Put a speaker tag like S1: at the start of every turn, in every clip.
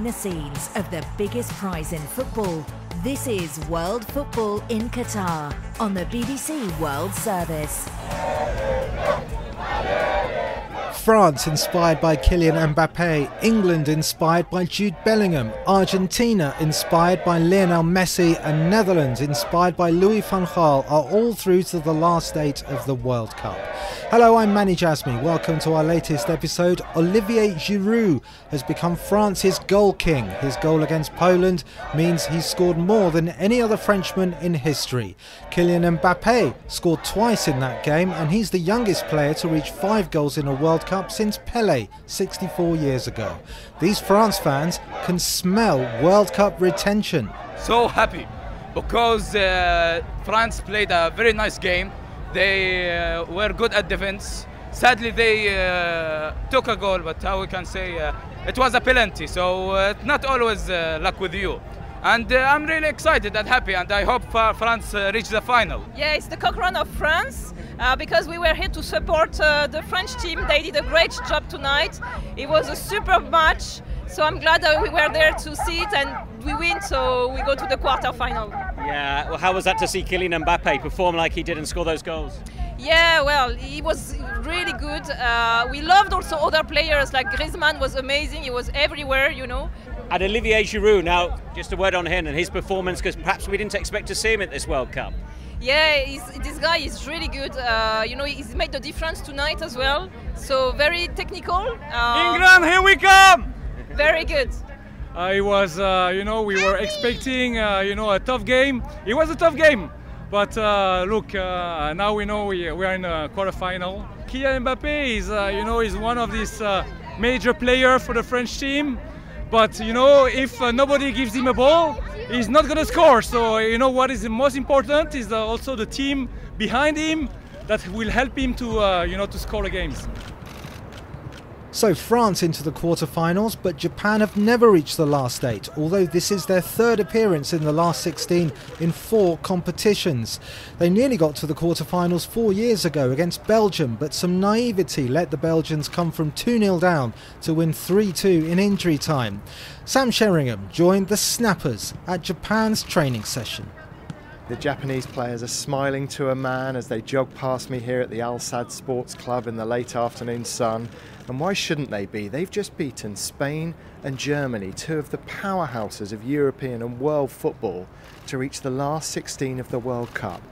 S1: behind the scenes of the biggest prize in football. This is World Football in Qatar on the BBC World Service.
S2: France inspired by Kylian Mbappe, England inspired by Jude Bellingham, Argentina inspired by Lionel Messi and Netherlands inspired by Louis van Gaal are all through to the last 8 of the World Cup. Hello, I'm Manny Jasmi. Welcome to our latest episode. Olivier Giroud has become France's goal king. His goal against Poland means he's scored more than any other Frenchman in history. Kylian Mbappe scored twice in that game and he's the youngest player to reach 5 goals in a World Cup since Pelé 64 years ago. These France fans can smell World Cup retention.
S3: So happy because France played a very nice game. They were good at defense. Sadly, they took a goal, but how we can say it was a penalty. So it's not always luck with you. And I'm really excited and happy, and I hope France reach the final.
S4: Yeah, it's the cock run of France because we were here to support the French team. They did a great job tonight. It was a superb match. So I'm glad that we were there to see it and we win, so we go to the quarter-final.
S5: Yeah, well, how was that to see Kylian Mbappe perform like he did and score those goals?
S4: Yeah, well, he was really good. We loved also other players, like Griezmann was amazing, he was everywhere, you know.
S5: And Olivier Giroud, now just a word on him and his performance, because perhaps we didn't expect to see him at this World Cup.
S4: Yeah, this guy is really good. You know, he's made the difference tonight as well, so very technical.
S3: England, here we come!
S4: Very good.
S6: It was, we were expecting, a tough game. It was a tough game, but look, now we know we are in a quarterfinal. Kylian Mbappe is, is one of these major players for the French team. But if nobody gives him a ball, he's not going to score. So what is the most important is also the team behind him that will help him to, to score the games.
S2: So France into the quarter-finals, but Japan have never reached the last 8, although this is their 3rd appearance in the last 16 in 4 competitions. They nearly got to the quarter-finals 4 years ago against Belgium, but some naivety let the Belgians come from 2-0 down to win 3-2 in injury time. Sam Sheringham joined the Snappers at Japan's training session.
S7: The Japanese players are smiling to a man as they jog past me here at the Al Sadd Sports Club in the late afternoon sun. And why shouldn't they be? They've just beaten Spain and Germany, 2 of the powerhouses of European and world football, to reach the last 16 of the World Cup.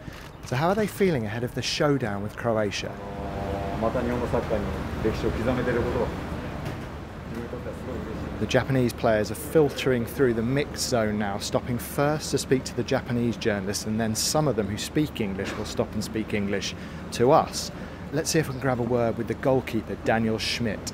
S7: So how are they feeling ahead of the showdown with Croatia? The Japanese players are filtering through the mixed zone now, stopping first to speak to the Japanese journalists, and then some of them who speak English will stop and speak English to us. Let's see if we can grab a word with the goalkeeper, Daniel Schmidt.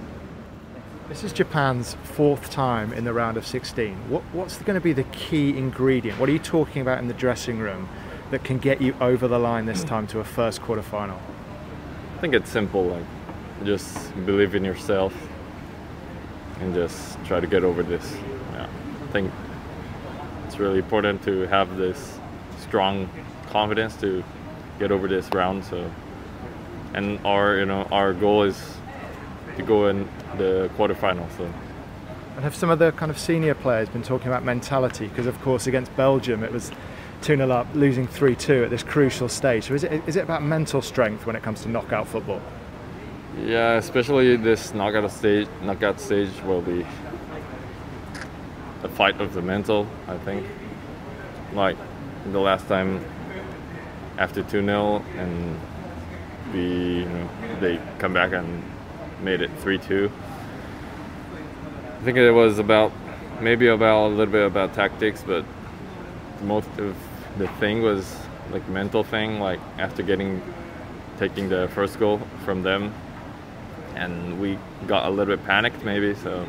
S7: This is Japan's 4th time in the round of 16. What's going to be the key ingredient? What are you talking about in the dressing room that can get you over the line this time to a first quarter-final?
S8: I think it's simple, just believe in yourself and just try to get over this. Yeah, I think it's really important to have this strong confidence to get over this round. And our goal is to go in the quarterfinals. So.
S7: And have some of the kind of senior players been talking about mentality? Because of course against Belgium it was 2-0 up, losing 3-2 at this crucial stage. So is it about mental strength when it comes to knockout football?
S8: Yeah, especially this knockout stage will be a fight of the mental, I think. Like the last time after 2-0 and they come back and made it 3-2. I think it was maybe a little bit about tactics, but most of the thing was like mental thing, like after taking the first goal from them, and we got a little bit panicked maybe, so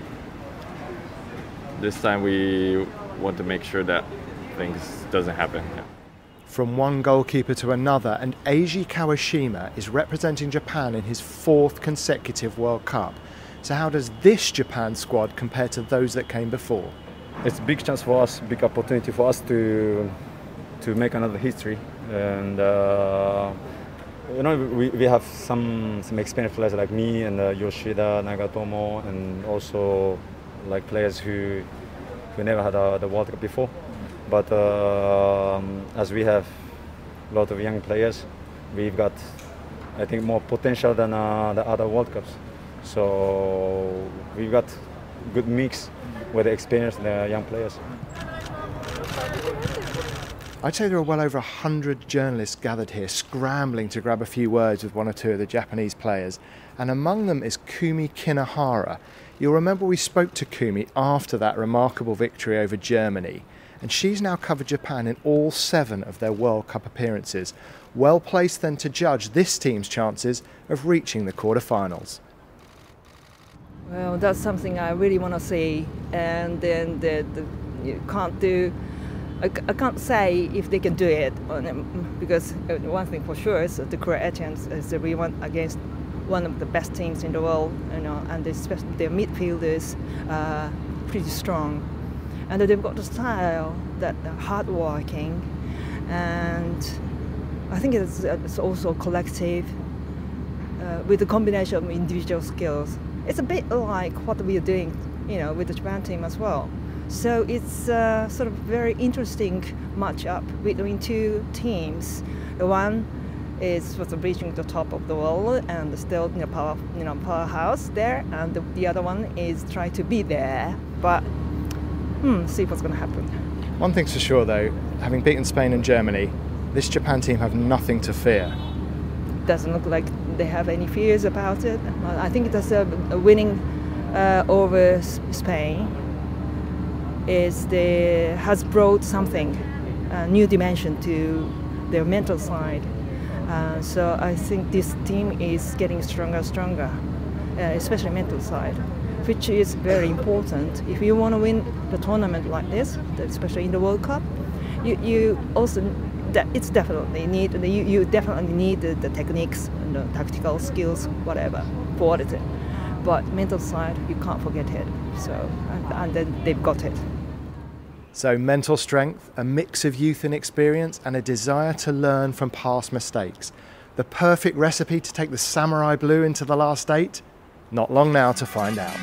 S8: this time we want to make sure that things doesn't happen. Yeah.
S7: From one goalkeeper to another, and Eiji Kawashima is representing Japan in his 4th consecutive World Cup. So how does this Japan squad compare to those that came before?
S9: It's a big chance for us, big opportunity for us to make another history. And we have some experienced players like me and Yoshida, Nagatomo, and also like players who We never had the World Cup before, but as we have a lot of young players, we've got, I think, more potential than the other World Cups. So we've got good mix with the experience and the young players.
S7: I'd say there are well over 100 journalists gathered here, scrambling to grab a few words with one or two of the Japanese players. And among them is Kumi Kinahara. You'll remember we spoke to Kumi after that remarkable victory over Germany. And she's now covered Japan in all 7 of their World Cup appearances. Well placed then to judge this team's chances of reaching the quarterfinals.
S10: Well, that's something I really want to see. And then you can't do... I can't say if they can do it, because one thing for sure is the Croatians is we went against one of the best teams in the world, and especially their midfielders are pretty strong, and they've got the style that are hardworking, and I think it's also collective with the combination of individual skills. It's a bit like what we are doing, with the Japan team as well. So it's sort of very interesting match-up between two teams. The one is sort of reaching the top of the world and still powerhouse there, and the other one is trying to be there. But see what's going to happen.
S7: One thing's for sure, though, having beaten Spain and Germany, this Japan team have nothing to fear.
S10: Doesn't look like they have any fears about it. I think that's a winning over Spain. Has brought something, a new dimension to their mental side. So I think this team is getting stronger and stronger, especially mental side, which is very important. If you want to win the tournament like this, especially in the World Cup, you also it's definitely need you definitely need the techniques and the tactical skills, whatever, for it. But mental side, you can't forget it. So and then they've got it.
S7: So mental strength, a mix of youth and experience, and a desire to learn from past mistakes. The perfect recipe to take the Samurai Blue into the last 8? Not long now to find out.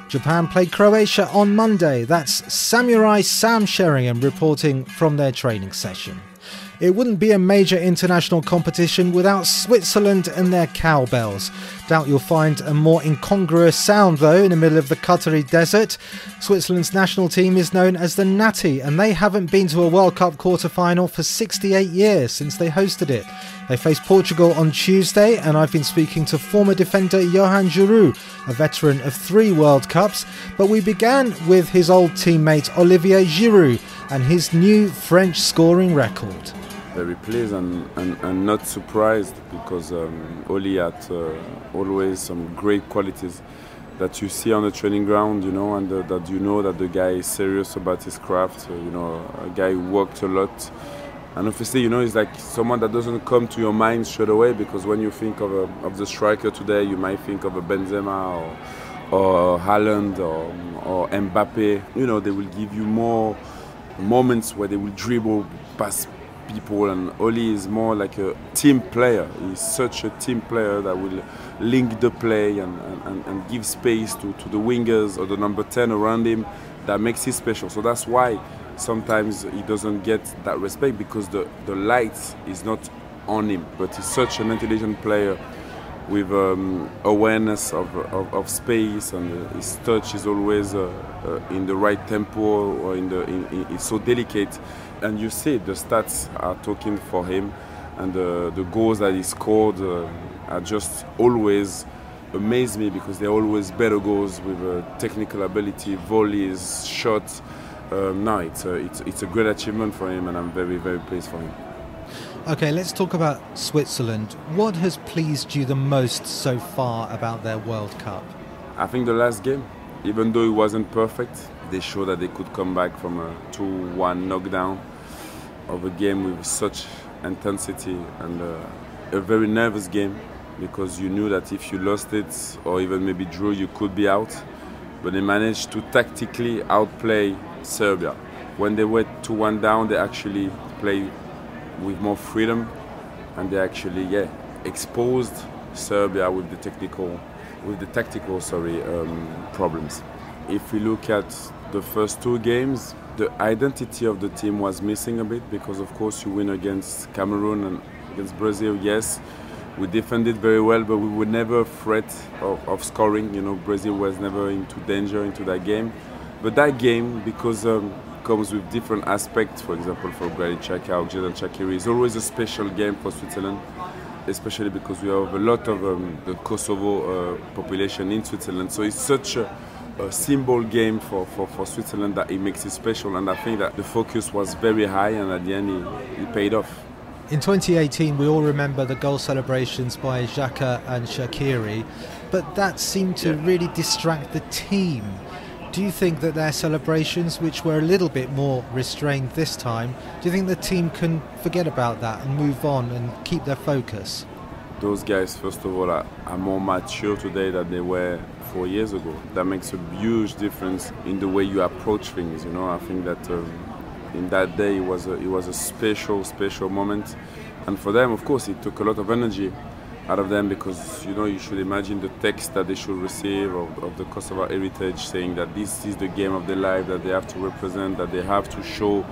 S2: Japan played Croatia on Monday. That's Samurai Sam Sheringham reporting from their training session. It wouldn't be a major international competition without Switzerland and their cowbells. Doubt you'll find a more incongruous sound though in the middle of the Qatari desert. Switzerland's national team is known as the Natty, and they haven't been to a World Cup quarter-final for 68 years since they hosted it. They face Portugal on Tuesday, and I've been speaking to former defender Johan Giroud, a veteran of 3 World Cups. But we began with his old teammate Olivier Giroud and his new French scoring record.
S11: Very pleased and not surprised, because Oli had always some great qualities that you see on the training ground, and that that the guy is serious about his craft, a guy who worked a lot. And obviously, he's like someone that doesn't come to your mind straight away, because when you think of the striker today, you might think of a Benzema or Haaland or Mbappe. They will give you more moments where they will dribble past people, and Oli is more like a team player. He's such a team player that will link the play and give space to the wingers or the number 10 around him. That makes it special. So that's why sometimes he doesn't get that respect, because the light is not on him. But he's such an intelligent player with awareness of space, and his touch is always in the right tempo, or it's so delicate. And you see the stats are talking for him, and the goals that he scored are just always amaze me, because they're always better goals with technical ability, volleys, shots. No, it's a great achievement for him, and I'm very, very pleased for him.
S2: Okay, let's talk about Switzerland. What has pleased you the most so far about their World Cup?
S11: I think the last game, even though it wasn't perfect, they showed that they could come back from a 2-1 knockdown of a game with such intensity, and a very nervous game, because you knew that if you lost it or even maybe drew, you could be out. But they managed to tactically outplay Serbia. When they were 2-1 down, they actually played with more freedom, and they actually exposed Serbia with the tactical problems. if we look at the first two games, the identity of the team was missing a bit because, of course, you win against Cameroon and against Brazil. Yes, we defended very well, but we were never afraid of scoring. You know, Brazil was never into danger into that game. But that game, because comes with different aspects, for example, for Granit Xhaka or Xherdan Shaqiri, is always a special game for Switzerland, especially because we have a lot of the Kosovo population in Switzerland. So it's such a symbol game for Switzerland that it makes it special, and I think that the focus was very high, and at the end it paid off.
S2: In 2018 we all remember the goal celebrations by Xhaka and Shaqiri, but that seemed to really distract the team. Do you think that their celebrations, which were a little bit more restrained this time, do you think the team can forget about that and move on and keep their focus?
S11: Those guys, first of all, are more mature today than they were 4 years ago. That makes a huge difference in the way you approach things. You know, I think that in that day it was a special moment, and for them, of course, it took a lot of energy out of them because, you know, you should imagine the text that they should receive of the Kosovo heritage, saying that this is the game of their life, that they have to represent, that they have to show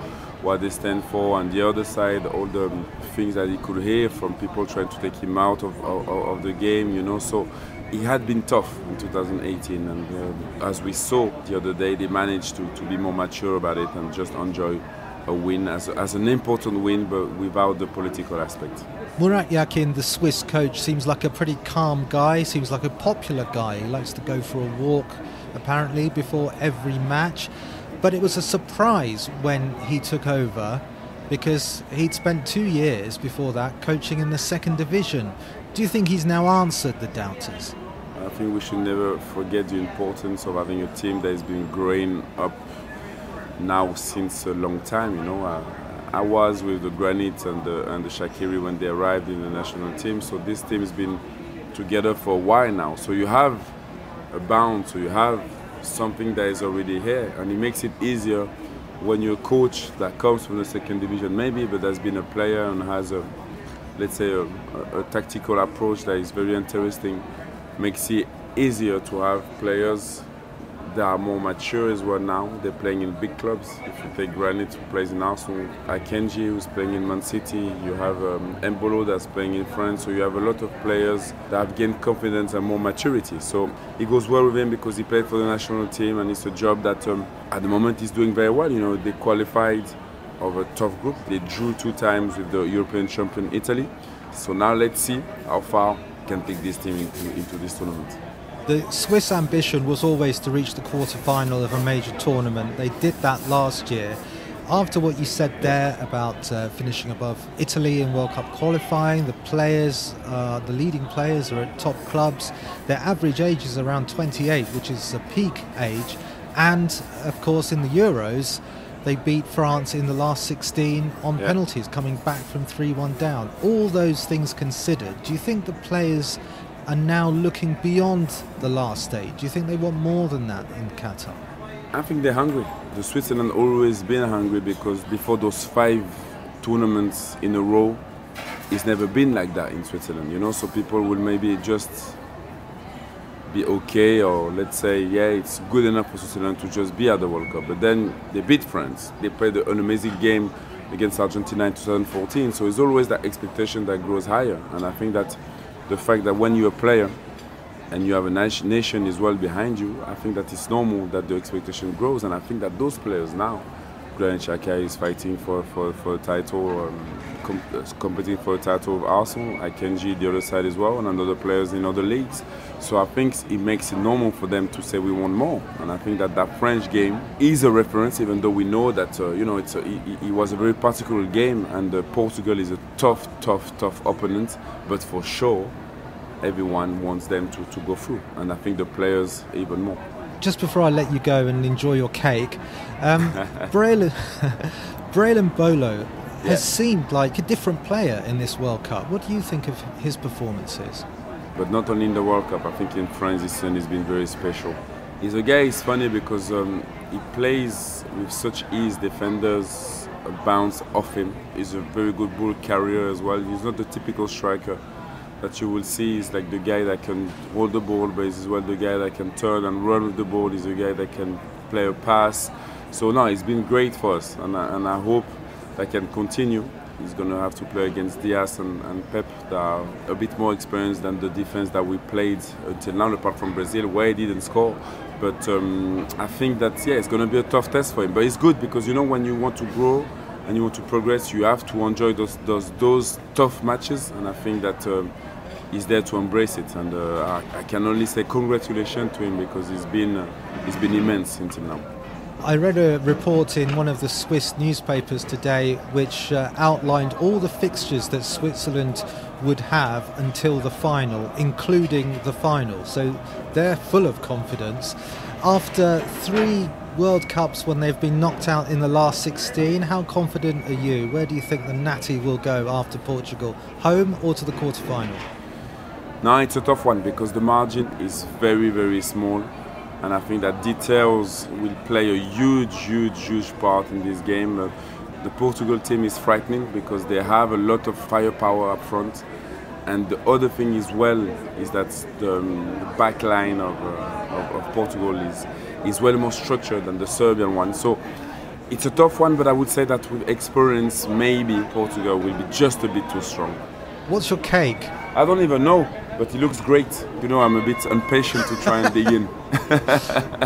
S11: what they stand for, and the other side, all the things that he could hear from people trying to take him out of the game, you know. So it had been tough in 2018, and as we saw the other day, they managed to be more mature about it and just enjoy a win as an important win, but without the political aspect.
S2: Murat Yakin, the Swiss coach, seems like a pretty calm guy, seems like a popular guy. He likes to go for a walk, apparently, before every match. But it was a surprise when he took over because he'd spent 2 years before that coaching in the second division. Do you think he's now answered the doubters?
S11: I think we should never forget the importance of having a team that has been growing up now since a long time. You know, I was with the Granit and the Shaqiri when they arrived in the national team, so this team has been together for a while now. So you have a bound, so you have something that is already here, and it makes it easier when you're a coach that comes from the second division maybe, but has been a player and has a, let's say, a tactical approach that is very interesting. Makes it easier to have players that are more mature as well now. They're playing in big clubs. If you take Granit, who plays in Arsenal, Akanji, who's playing in Man City, you have Embolo that's playing in France, so you have a lot of players that have gained confidence and more maturity. So it goes well with him because he played for the national team, and it's a job that at the moment he's doing very well. You know, they qualified of a tough group. They drew 2 times with the European champion Italy. So now let's see how far he can take this team into this tournament.
S2: The Swiss ambition was always to reach the quarter-final of a major tournament. They did that last year. After what you said there about finishing above Italy in World Cup qualifying, the players, the leading players are at top clubs. Their average age is around 28, which is a peak age. And, of course, in the Euros, they beat France in the last 16 on penalties, coming back from 3-1 down. All those things considered, do you think the players are now looking beyond the last stage? Do you think they want more than that in Qatar?
S11: I think they're hungry. The Switzerland always been hungry because before those 5 tournaments in a row, it's never been like that in Switzerland, you know. So people will maybe just be okay, or let's say, yeah, it's good enough for Switzerland to just be at the World Cup. But then they beat France. They played an amazing game against Argentina in 2014. So it's always that expectation that grows higher. And I think that the fact that when you're a player and you have a nation as well behind you, I think that it's normal that the expectation grows. And I think that those players now, Granit Xhaka is fighting for a title, competing for a title of Arsenal, Akanji the other side as well, and other players in other leagues. So I think it makes it normal for them to say we want more. And I think that that French game is a reference, even though we know that you know, it was a very particular game, and Portugal is a tough opponent. But for sure, everyone wants them to go through, and I think the players even more.
S2: Just before I let you go and enjoy your cake, Brelin Embolo has seemed like a different player in this World Cup. What do you think of his performances?
S11: But not only in the World Cup, I think in France this season has been very special. He's a guy, it's funny because he plays with such ease, defenders bounce off him. He's a very good ball carrier as well. He's not the typical striker that you will see is like the guy that can hold the ball, but is as well the guy that can turn and run with the ball. He's a guy that can play a pass. So no, it's been great for us, and I hope that can continue. He's going to have to play against Diaz and Pep, that are a bit more experienced than the defense that we played until now, apart from Brazil, where he didn't score. But I think that, yeah, it's going to be a tough test for him. But it's good because, you know, when you want to grow and you want to progress, you have to enjoy those tough matches. And I think that he's there to embrace it. And I can only say congratulations to him because it's been immense until now.
S2: I read a report in one of the Swiss newspapers today which outlined all the fixtures that Switzerland would have until the final, including the final. So they're full of confidence. After 3 World Cups when they've been knocked out in the last 16, how confident are you? Where do you think the Natty will go after Portugal? Home or to the quarter-final?
S11: No, it's a tough one because the margin is very, very small. And I think that details will play a huge part in this game. The Portugal team is frightening because they have a lot of firepower up front. And the other thing as well is that the back line of Portugal is well more structured than the Serbian one. So it's a tough one, but I would say that with experience, maybe Portugal will be just a bit too strong.
S2: What's your cake?
S11: I don't even know. But it looks great. You know, I'm a bit impatient to try and dig in.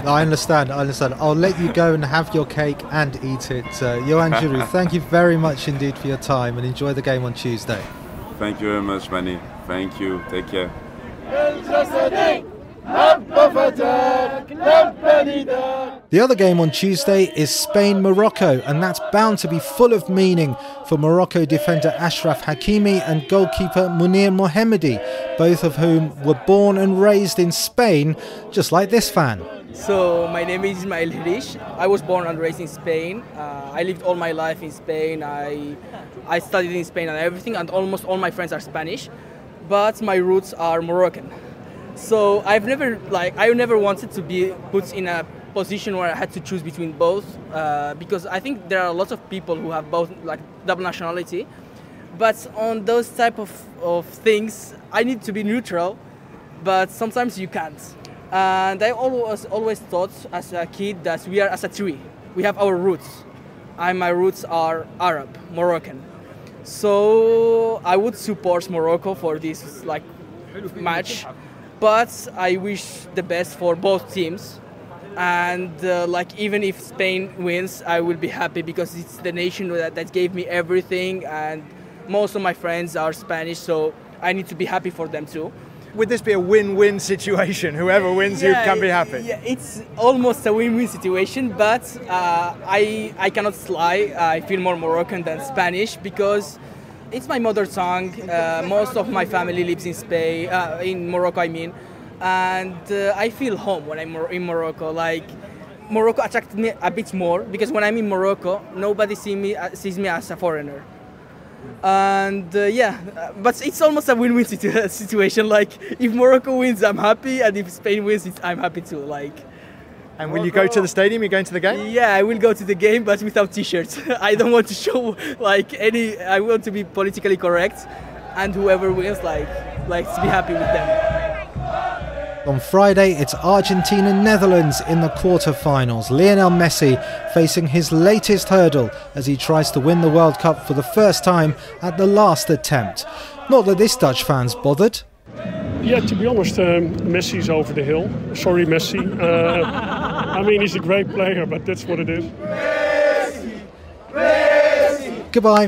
S2: I understand. I'll let you go and have your cake and eat it. Yoann Giroud, thank you very much indeed for your time and enjoy the game on Tuesday.
S11: Thank you very much, Manny. Thank you. Take care.
S2: The other game on Tuesday is Spain-Morocco, and that's bound to be full of meaning for Morocco defender Achraf Hakimi and goalkeeper Mounir Mohammedi, both of whom were born and raised in Spain, just like this fan.
S12: So my name is Ismael Hirish. I was born and raised in Spain. I lived all my life in Spain. I studied in Spain and everything, and almost all my friends are Spanish, but my roots are Moroccan. So I never wanted to be put in a position where I had to choose between both, because I think there are a lot of people who have both, like, double nationality. But on those type of things, I need to be neutral, but sometimes you can't. And I always thought as a kid that we are as a tree. We have our roots. My roots are Arab, Moroccan. So I would support Morocco for this match. But I wish the best for both teams, and even if Spain wins, I will be happy because it's the nation that gave me everything, and most of my friends are Spanish, so I need to be happy for them too.
S13: Would this be a win-win situation? Whoever wins, you can be happy?
S12: Yeah, it's almost a win-win situation, but I cannot lie. I feel more Moroccan than Spanish because it's my mother tongue. Most of my family lives in Spain, in Morocco, I mean. And I feel home when I'm in Morocco. Like, Morocco attracted me a bit more because when I'm in Morocco, nobody sees me as a foreigner. And but it's almost a win-win situation. Like, if Morocco wins, I'm happy, and if Spain wins, I'm happy too.
S13: And will you go to the stadium? You're going to the game?
S12: Yeah, I will go to the game, but without t-shirts. I don't want to show I want to be politically correct, and whoever wins, to be happy with them.
S2: On Friday, it's Argentina-Netherlands in the quarter-finals. Lionel Messi facing his latest hurdle as he tries to win the World Cup for the first time at the last attempt. Not that this Dutch fan's bothered.
S14: Yeah, to be honest, Messi's over the hill. Sorry, Messi. I mean, he's a great player, but that's what it is.
S2: Goodbye.